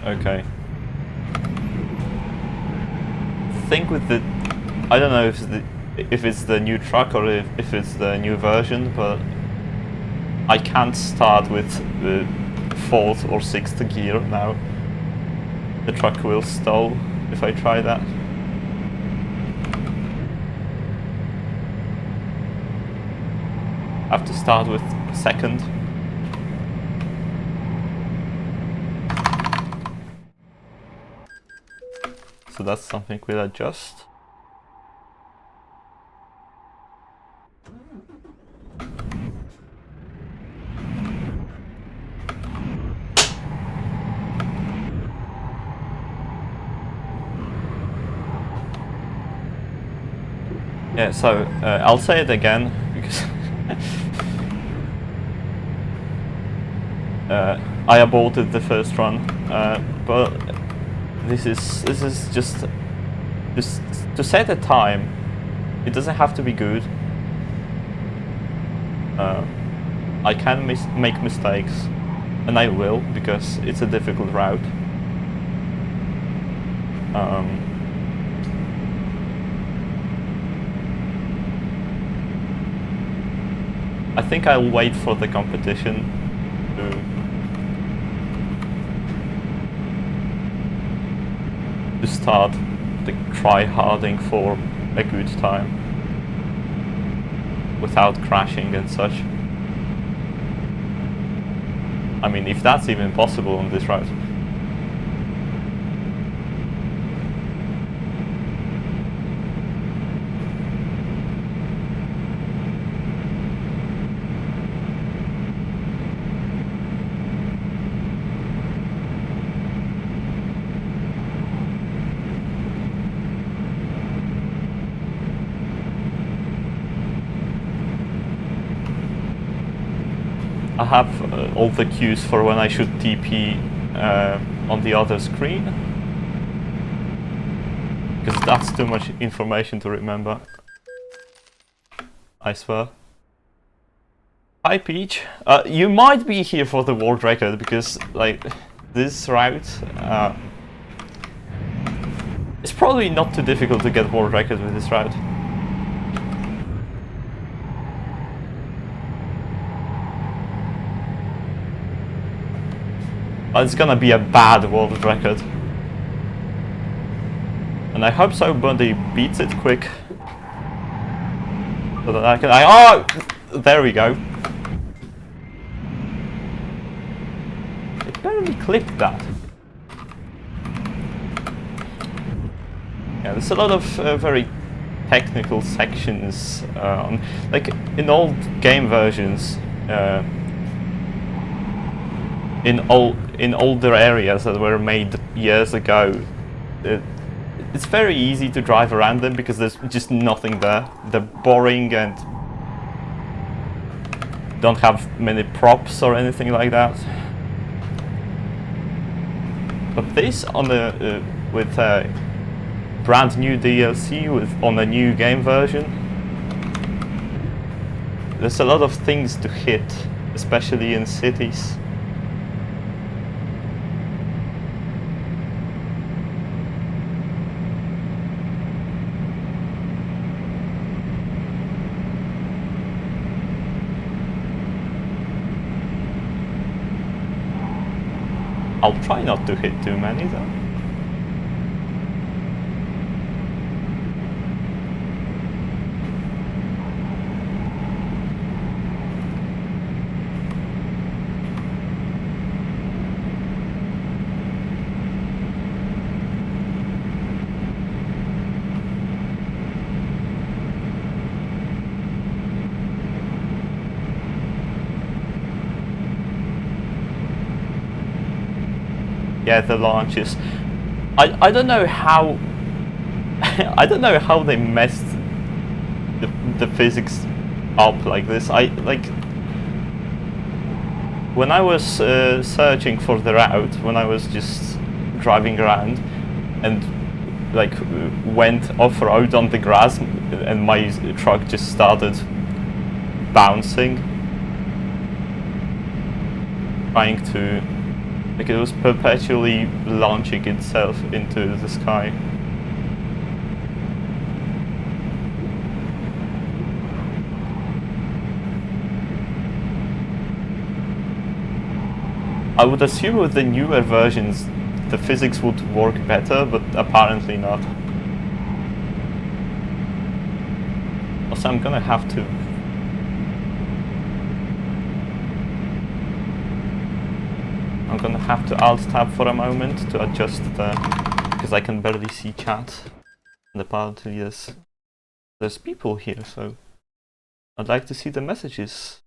Okay. The thing with the... I don't know if it's the new truck or if it's the new version, but I can't start with the 4th or 6th gear now. The truck will stall if I try that. I have to start with 2nd. So that's something we'll adjust. Yeah, so I'll say it again because I aborted the first run, but this is just to set a time. It doesn't have to be good. I can make mistakes, and I will because it's a difficult route. I think I'll wait for the competition to start the try-harding for a good time without crashing and such. I mean, if that's even possible on this route. I have all the cues for when I should TP on the other screen, because that's too much information to remember, I swear. Hi Peach, you might be here for the world record, because like this route it's probably not too difficult to get world record with this route. It's gonna be a bad world record. And I hope somebody beats it quick. So that I can... oh! There we go. It barely clipped that. Yeah, there's a lot of very technical sections. Like in old game versions, in older areas that were made years ago, it's very easy to drive around them because there's just nothing there. They're boring and don't have many props or anything like that. But this on the with brand new DLC on a new game version, there's a lot of things to hit, especially in cities. I'll try not to hit too many though. Yeah, the launches. I don't know how I don't know how they messed the physics up like this. When I was searching for the route, when I was just driving around and like went off-road on the grass and my truck just started bouncing, trying to Like it was perpetually launching itself into the sky. I would assume with the newer versions the physics would work better, but apparently not. Also, I'm gonna have to... I'm gonna have to Alt-Tab for a moment to adjust the... because I can barely see chat. And apparently there's people here, so I'd like to see the messages.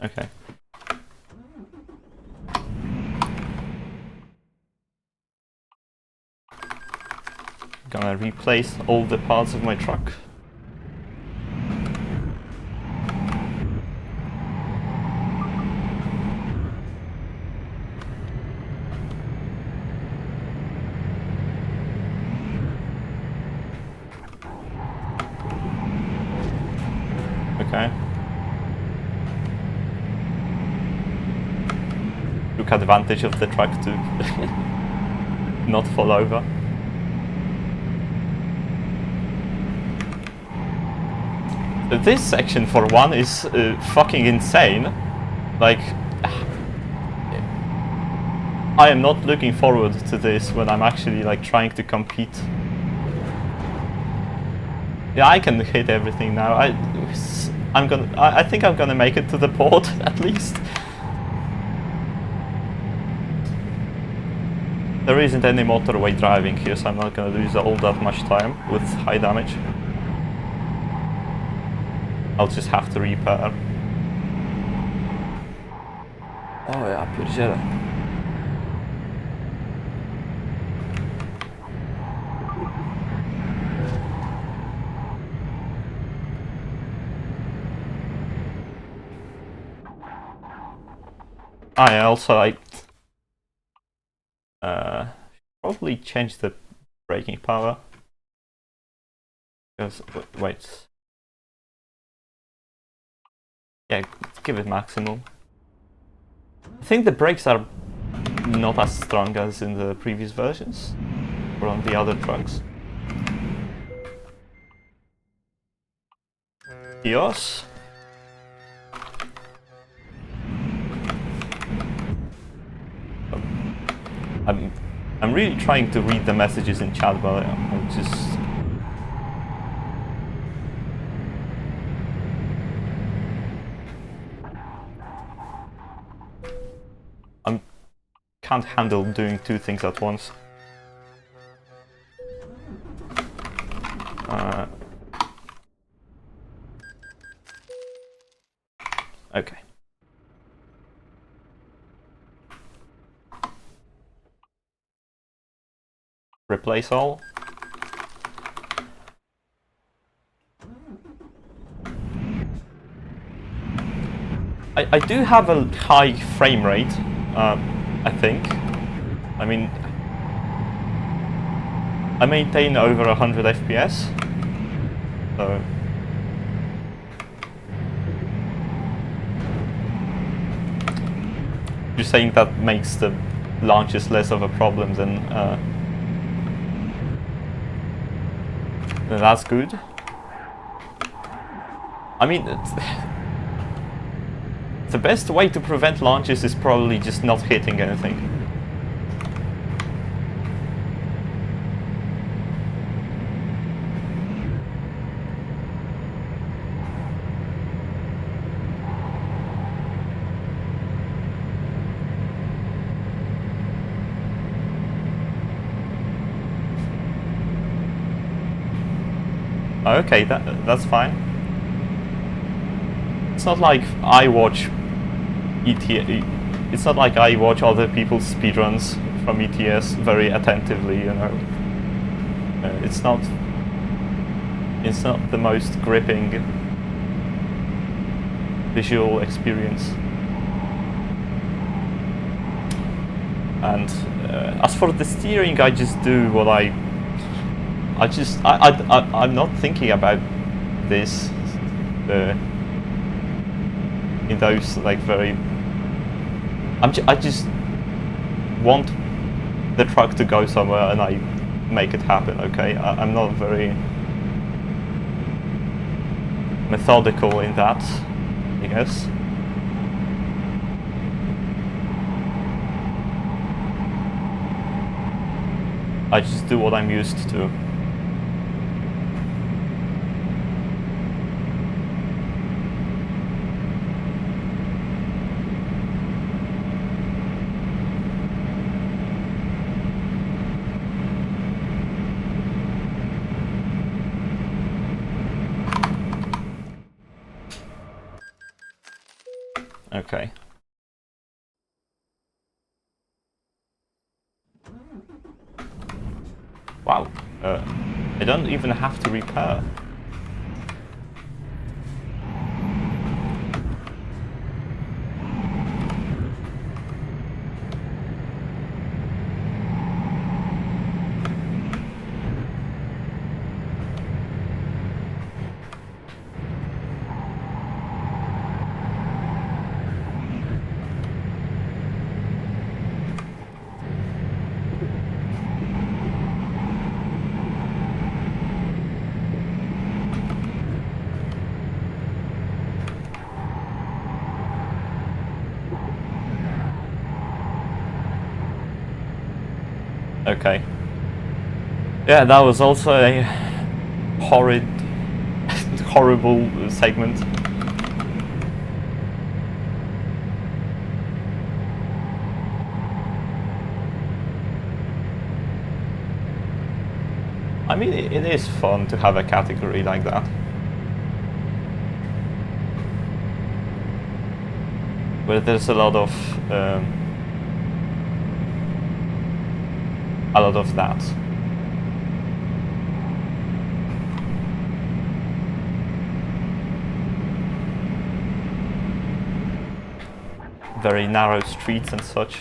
Okay. Gonna replace all the parts of my truck. Okay. Took advantage of the truck to not fall over. This section, for one, is fucking insane. Like, I am not looking forward to this when I'm actually like trying to compete. Yeah, I can hit everything now. I think I'm gonna make it to the port at least. There isn't any motorway driving here, so I'm not gonna lose all that much time with high damage. I'll just have to repair. O ja pierdzielę. Ah, yeah, also I probably change the braking power. Because wait. Yeah, give it maximum. I think the brakes are not as strong as in the previous versions or on the other trucks. EOS. I'm really trying to read the messages in chat, but I'm just... can't handle doing two things at once. Okay. Replace all. I do have a high frame rate, I think. I mean, I maintain over 100 FPS, so... You're saying that makes the launches less of a problem than that's good. I mean, the best way to prevent launches is probably just not hitting anything. Okay, that's fine. It's not like I watch ETS. It's not like I watch other people's speedruns from ETS very attentively, you know. It's not the most gripping visual experience. And as for the steering, I just do what I I'm not thinking about this in those like very. I just want the truck to go somewhere and I make it happen. Okay, I'm not very methodical in that, I guess. I just do what I'm used to. Okay. Wow. I don't even have to repair. Okay. Yeah, that was also a horrible segment. I mean, it is fun to have a category like that. Where there's a lot of that. Very narrow streets and such.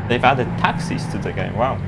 They've added taxis to the game, wow.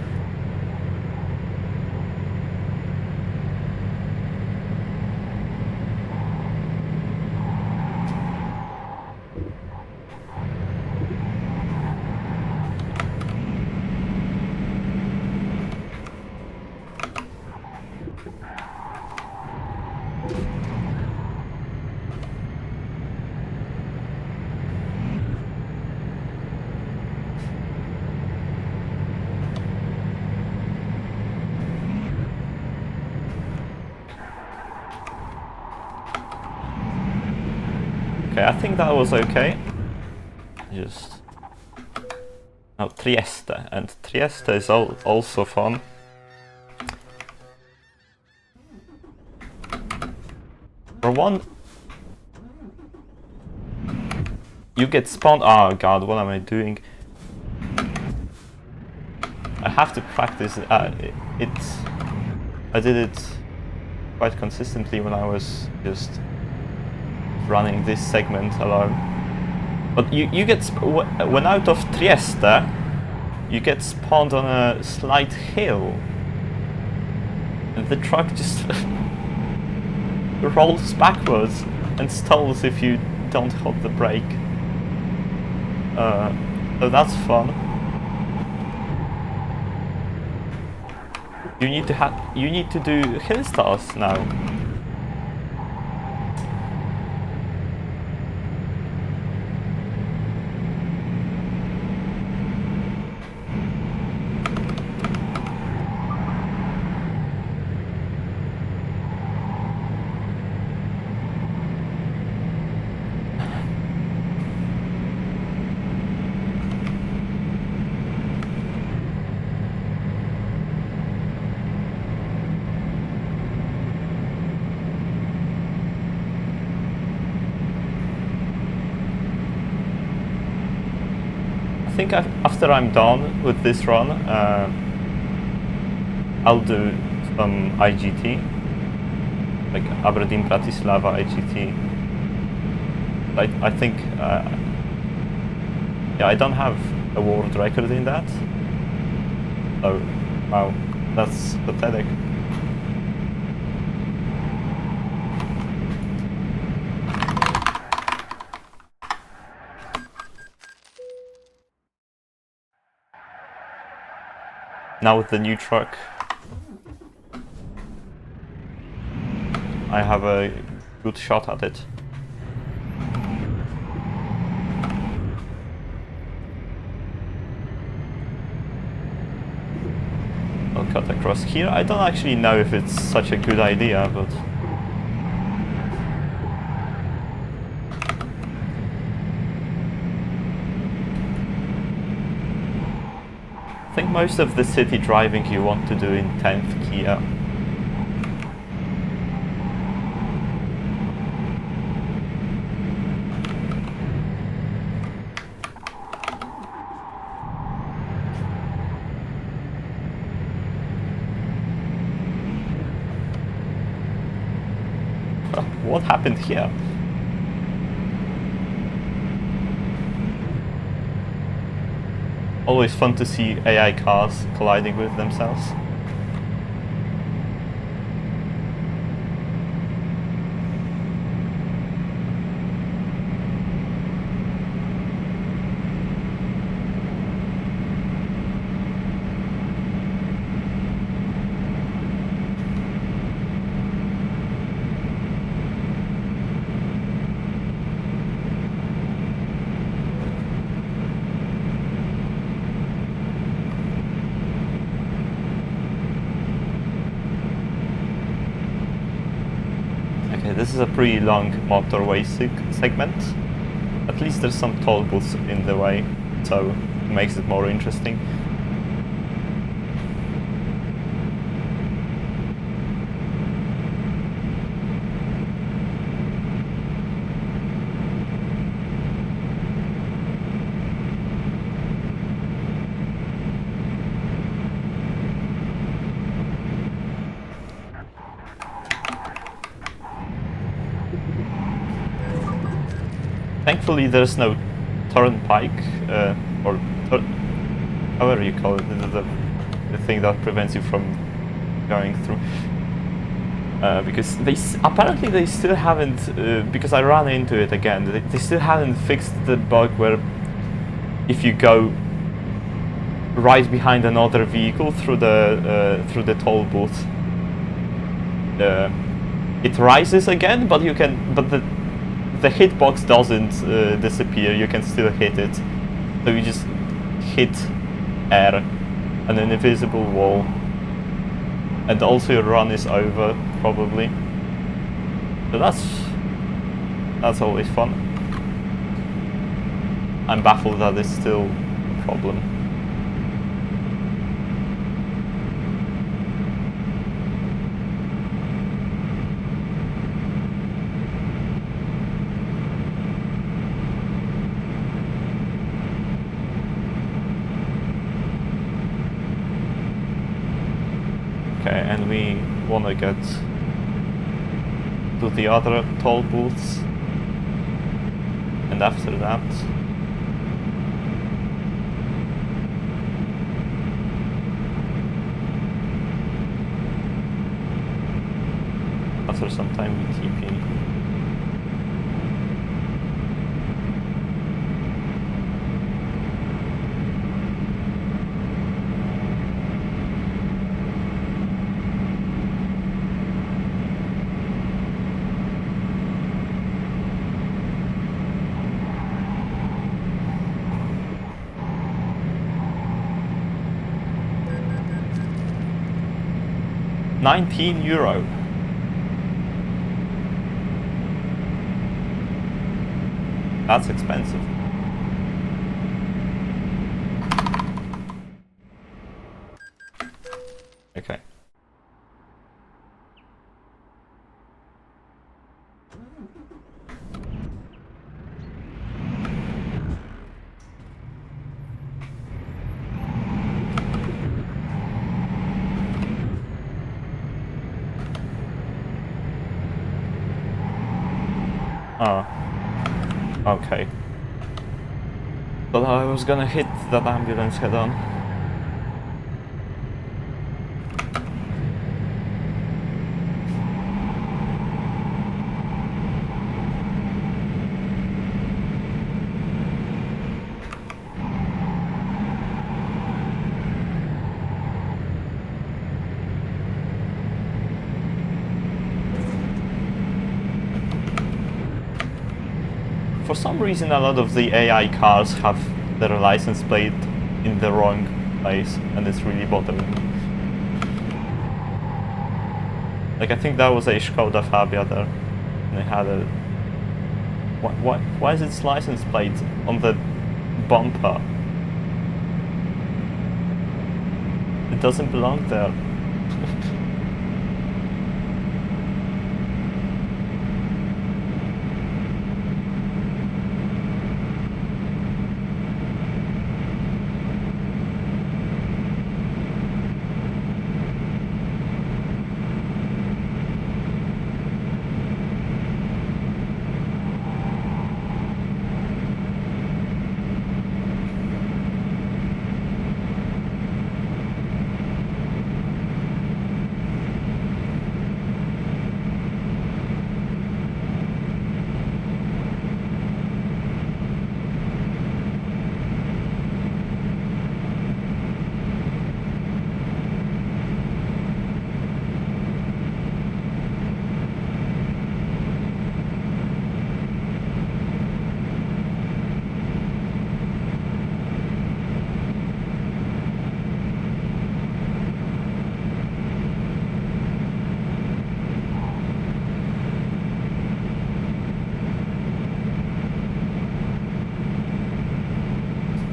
Okay, I think that was okay. Just... Oh, Trieste, and Trieste is also fun. For one... You get spawned... Oh god, what am I doing? I have to practice. I did it quite consistently when I was just running this segment alone. But you get when out of Trieste, you get spawned on a slight hill, and the truck just rolls backwards and stalls if you don't hold the brake. So that's fun. You need to do hill stars now. think after I'm done with this run, I'll do some IGT, like Aberdeen Bratislava IGT. I think, yeah, I don't have a world record in that. So, wow, that's pathetic. Now with the new truck, I have a good shot at it. I'll cut across here. I don't actually know if it's such a good idea, but... I think most of the city driving you want to do in 10th gear. What happened here? Always fun to see AI cars colliding with themselves. This is a pretty long motorway segment. At least there's some toll booths in the way, so it makes it more interesting. Thankfully, there's no turnpike, or however you call it, the thing that prevents you from going through. Because apparently they still haven't, because I ran into it again, they still haven't fixed the bug where if you go right behind another vehicle through the toll booth, it rises again, but the hitbox doesn't disappear, you can still hit it. So you just hit R and an invisible wall. And also your run is over, probably. So that's always fun. I'm baffled that it's still a problem. And we want to get to the other toll booths, and after that after some time we TP. €19. That's expensive. Okay. Oh. Okay. But I was gonna hit that ambulance head on. For some reason, a lot of the AI cars have their license plate in the wrong place, and it's really bothering me. Like, I think that was a Skoda Fabia there, and they had a... Why is its license plate on the bumper? It doesn't belong there.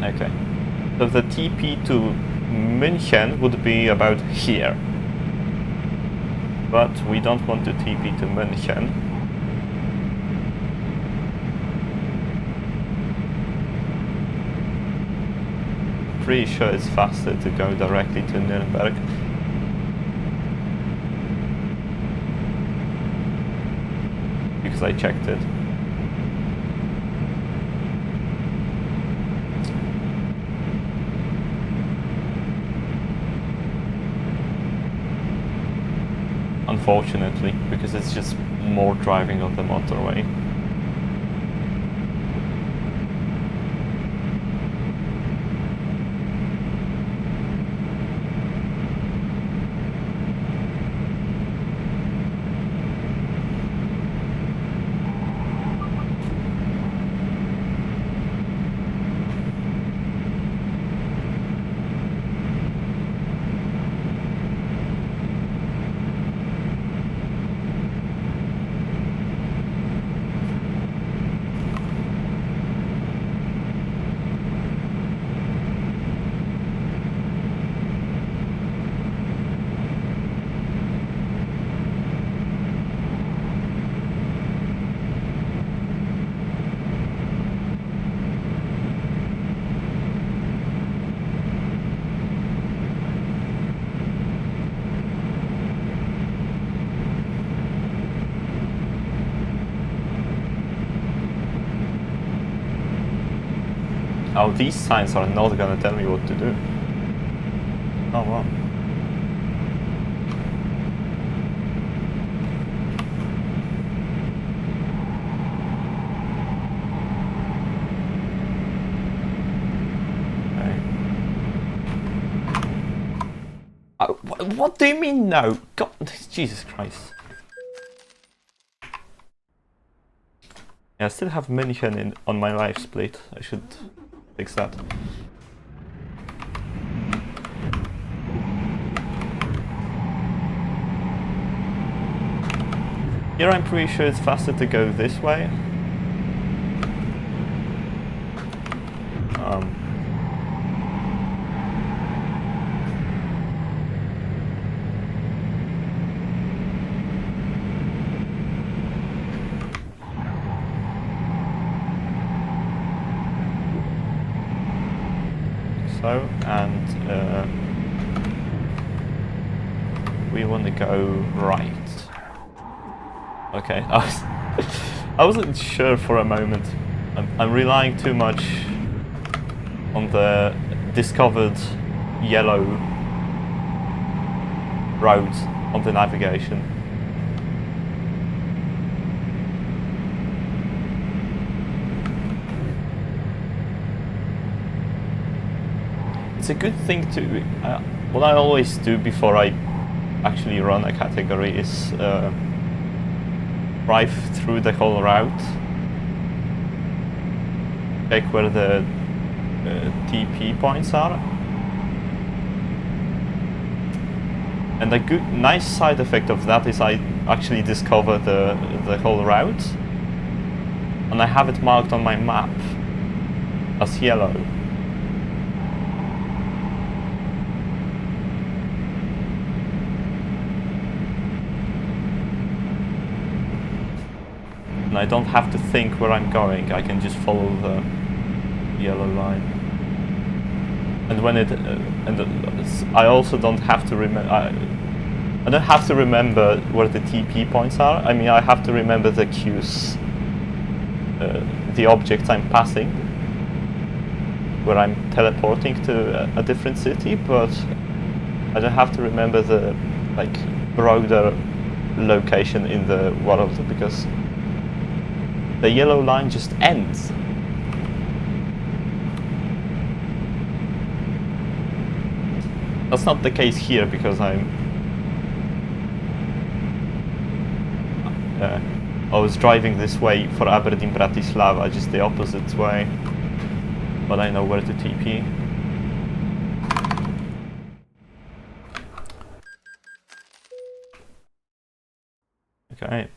Okay. So the TP to München would be about here. But we don't want to TP to München. Pretty sure it's faster to go directly to Nuremberg. Because I checked it. Unfortunately, because it's just more driving on the motorway. Oh, these signs are not gonna tell me what to do. Oh wow. Okay. What do you mean no? God, Jesus Christ. Yeah, I still have München on my life split. I should fix that. Here I'm pretty sure it's faster to go this way. And we want to go right. Okay. I wasn't sure for a moment. I'm relying too much on the discovered yellow roads on the navigation. It's a good thing to... what I always do before I actually run a category is drive through the whole route, check where the TP points are. And a nice side effect of that is I actually discover the whole route, and I have it marked on my map as yellow. And I don't have to think where I'm going, I can just follow the yellow line. And when it, I also don't have to remember. I don't have to remember where the TP points are. I mean, I have to remember the queues, the objects I'm passing, where I'm teleporting to a different city. But I don't have to remember the broader location in the world, because the yellow line just ends. That's not the case here, because I was driving this way for Aberdeen Bratislava, just the opposite way, but I know where to TP. Okay.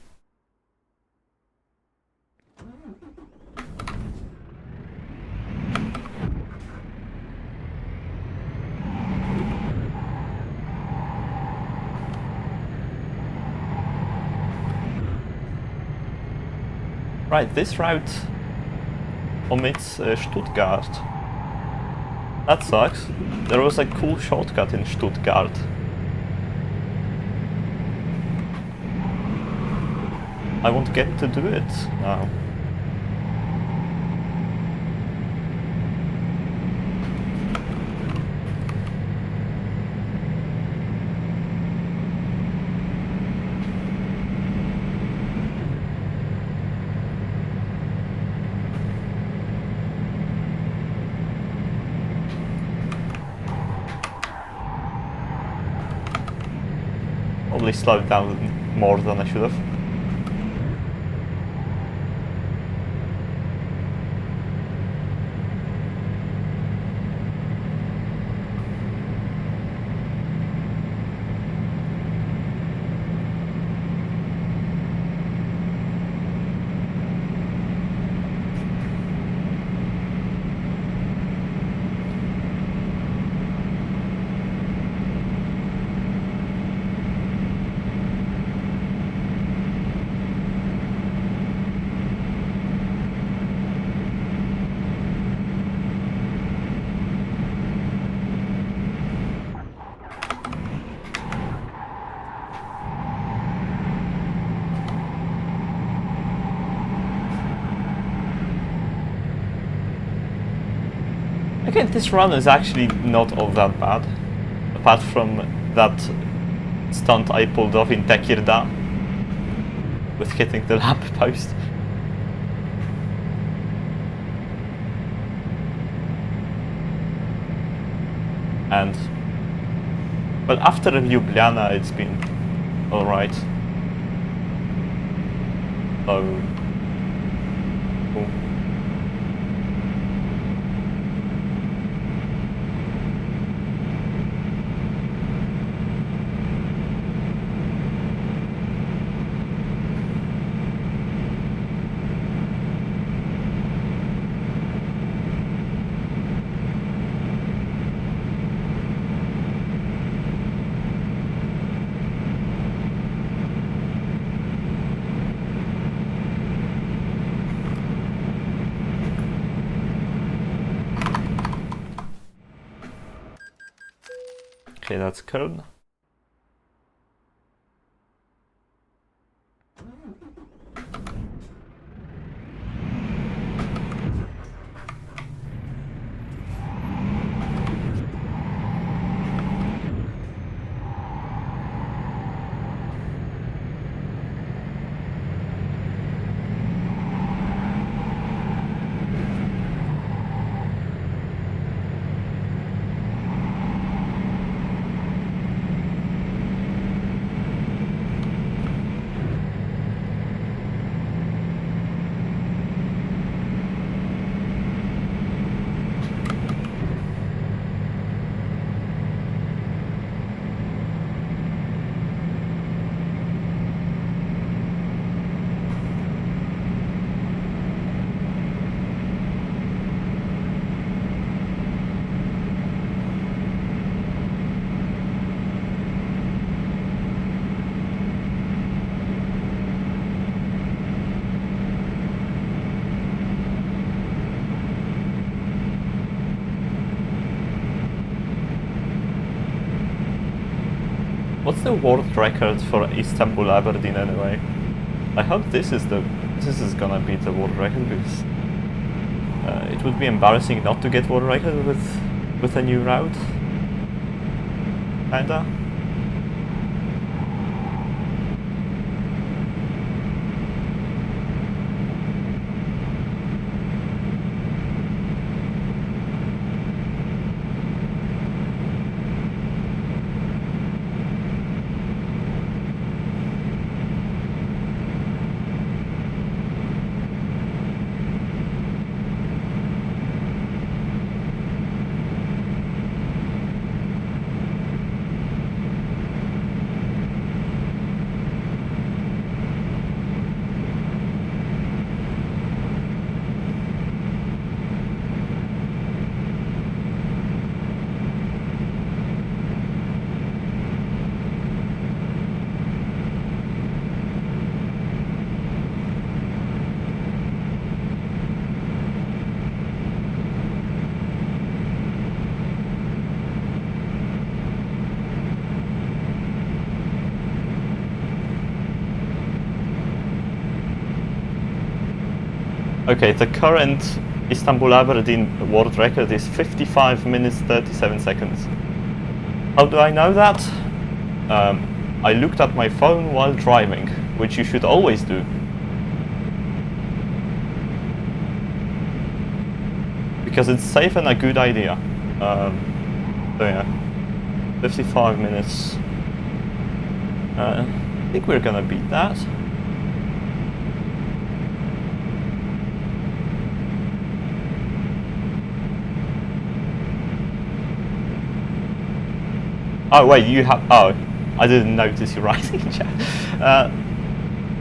Right, this route omits Stuttgart. That sucks. There was a cool shortcut in Stuttgart. I won't get to do it now. Probably slowed down more than I should have. Okay, this run is actually not all that bad, apart from that stunt I pulled off in Tekirdağ with hitting the lamp post. But after Ljubljana it's been alright. So, cool. Okay, that's Köln. the world record for Istanbul-Aberdeen anyway? I hope this is gonna be the world record, because it would be embarrassing not to get world record with a new route. Kinda. Okay, the current Istanbul-Aberdeen world record is 55 minutes 37 seconds. How do I know that? I looked at my phone while driving, which you should always do. Because it's safe and a good idea. So yeah, 55 minutes. I think we're gonna beat that. Oh wait, you have. Oh, I didn't notice you writing in chat.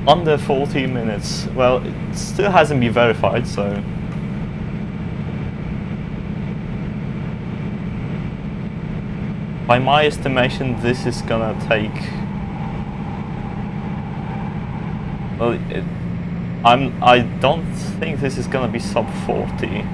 Under 40 minutes. Well, it still hasn't been verified, so. By my estimation, this is gonna take. Well, I don't think this is gonna be sub 40.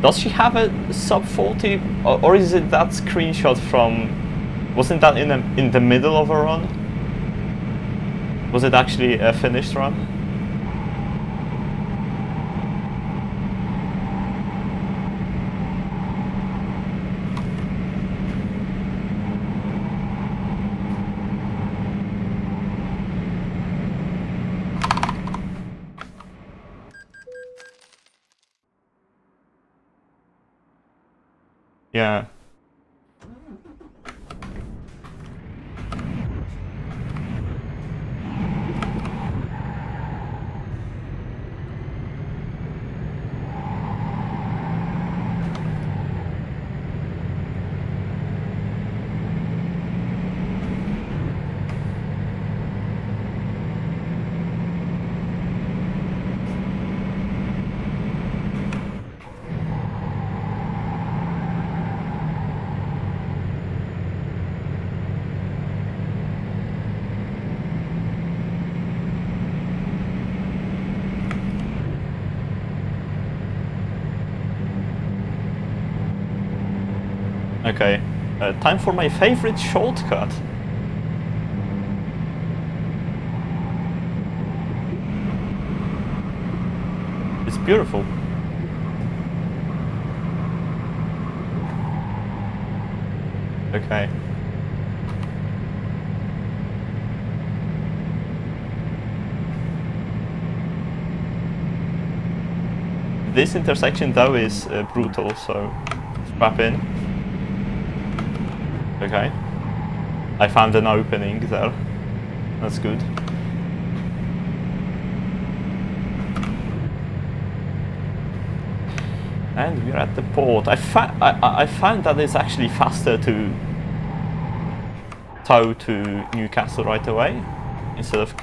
Does she have a sub 40, or is it that screenshot from? Wasn't that in the middle of a run? Was it actually a finished run? Yeah. Okay, time for my favorite shortcut. It's beautiful. Okay. This intersection though is brutal, so strap in. Okay. I found an opening there. That's good. And we're at the port. I found that it's actually faster to tow to Newcastle right away instead of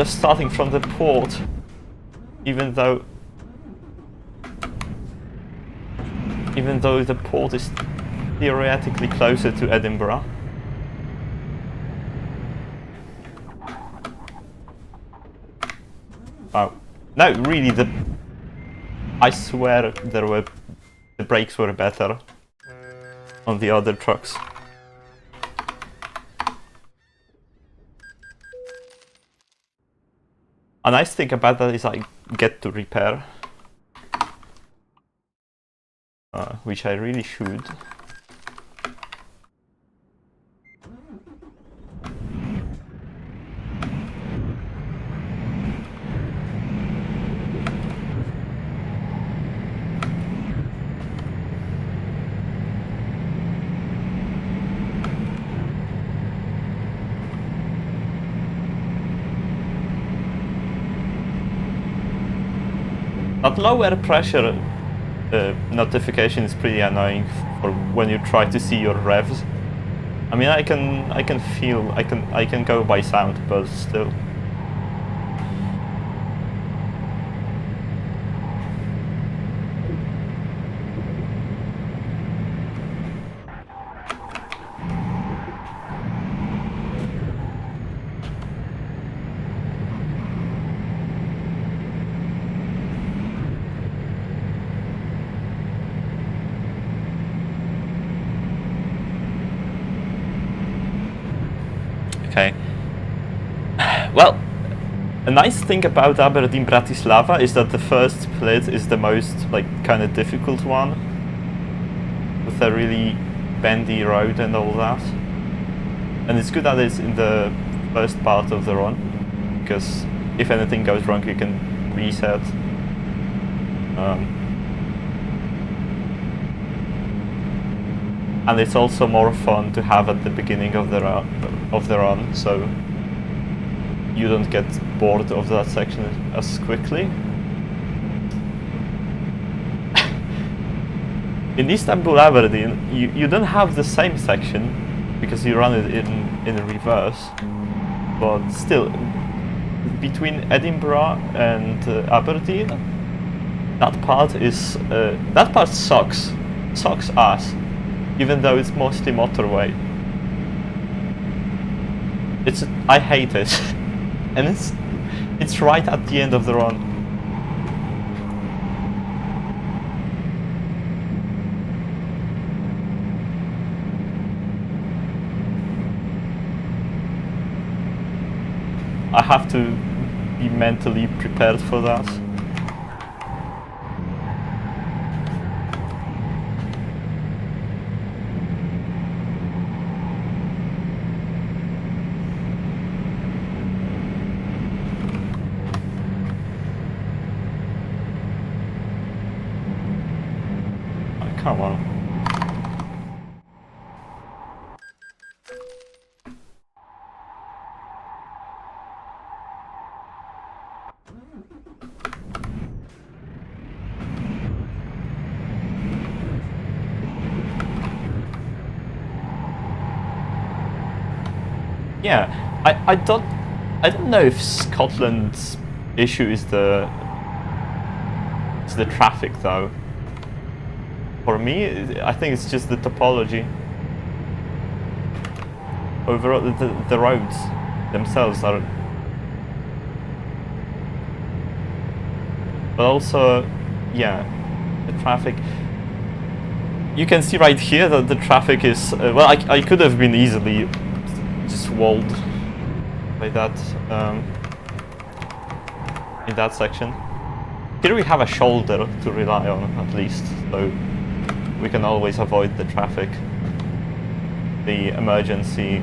starting from the port. Even though the port is theoretically closer to Edinburgh. Oh. No, really, I swear the brakes were better on the other trucks. A nice thing about that is I get to repair. Which I really should. That low air pressure notification is pretty annoying for when you try to see your revs. I mean, I can feel, I can go by sound, but still. Okay. Well, a nice thing about Aberdeen Bratislava is that the first split is the most kind of difficult one, with a really bendy road and all that. And it's good that it's in the first part of the run, because if anything goes wrong, you can reset. And it's also more fun to have at the beginning of the run, so you don't get bored of that section as quickly. In Istanbul-Aberdeen, you don't have the same section because you run it in reverse, but still, between Edinburgh and Aberdeen, that part sucks ass. Even though it's mostly motorway. I hate it. And it's right at the end of the run. I have to be mentally prepared for that. Come on. Yeah, I don't know if Scotland's issue is the traffic though. For me, I think it's just the topology. Overall, the roads themselves are... But also, yeah, the traffic... You can see right here that the traffic is... well, I could have been easily just walled by that, in that section. Here we have a shoulder to rely on, at least, so we can always avoid the traffic, the emergency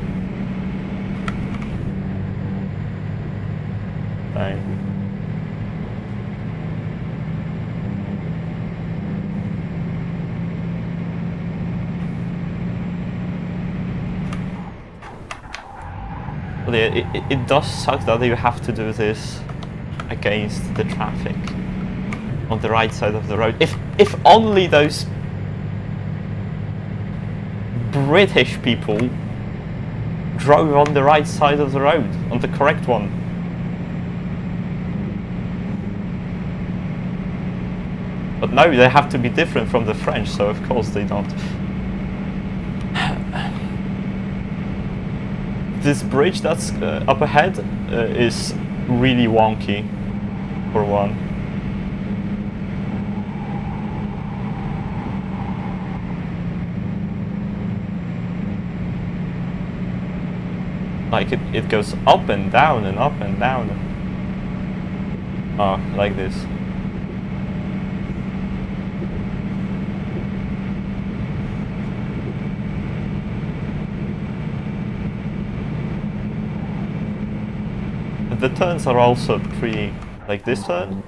thing. But it does suck that you have to do this against the traffic on the right side of the road. If only those British people drove on the right side of the road, on the correct one. But no, they have to be different from the French, so of course they don't. This bridge that's up ahead is really wonky. for one. Like it goes up and down and up and down. Oh, like this. The turns are also pretty, like this turn.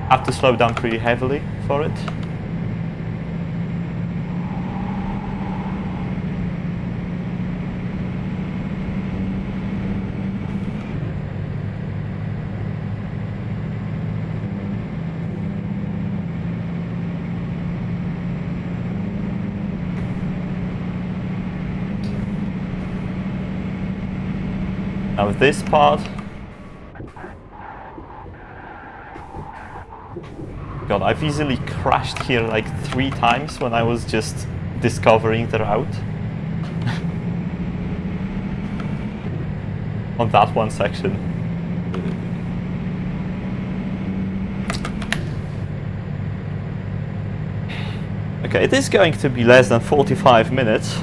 Have to slow down pretty heavily for it. Now this part, God, I've easily crashed here like 3 times when I was just discovering the route. On that one section. Okay, it is going to be less than 45 minutes,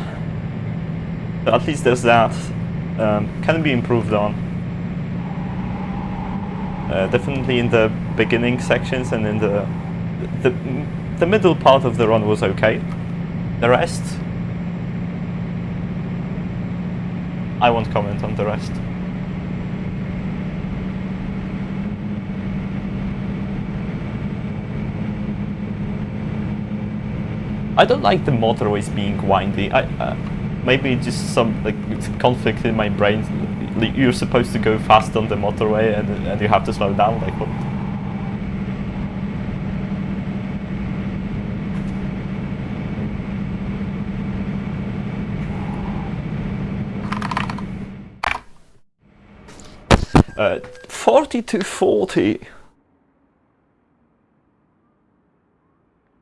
but at least there's that. Can be improved on. Definitely in the beginning sections and in the middle part of the run was okay. The rest, I won't comment on the rest. I don't like the motorways being windy. Maybe just some like conflict in my brain. You're supposed to go fast on the motorway and you have to slow down. Like what? Uh, 40 to 40.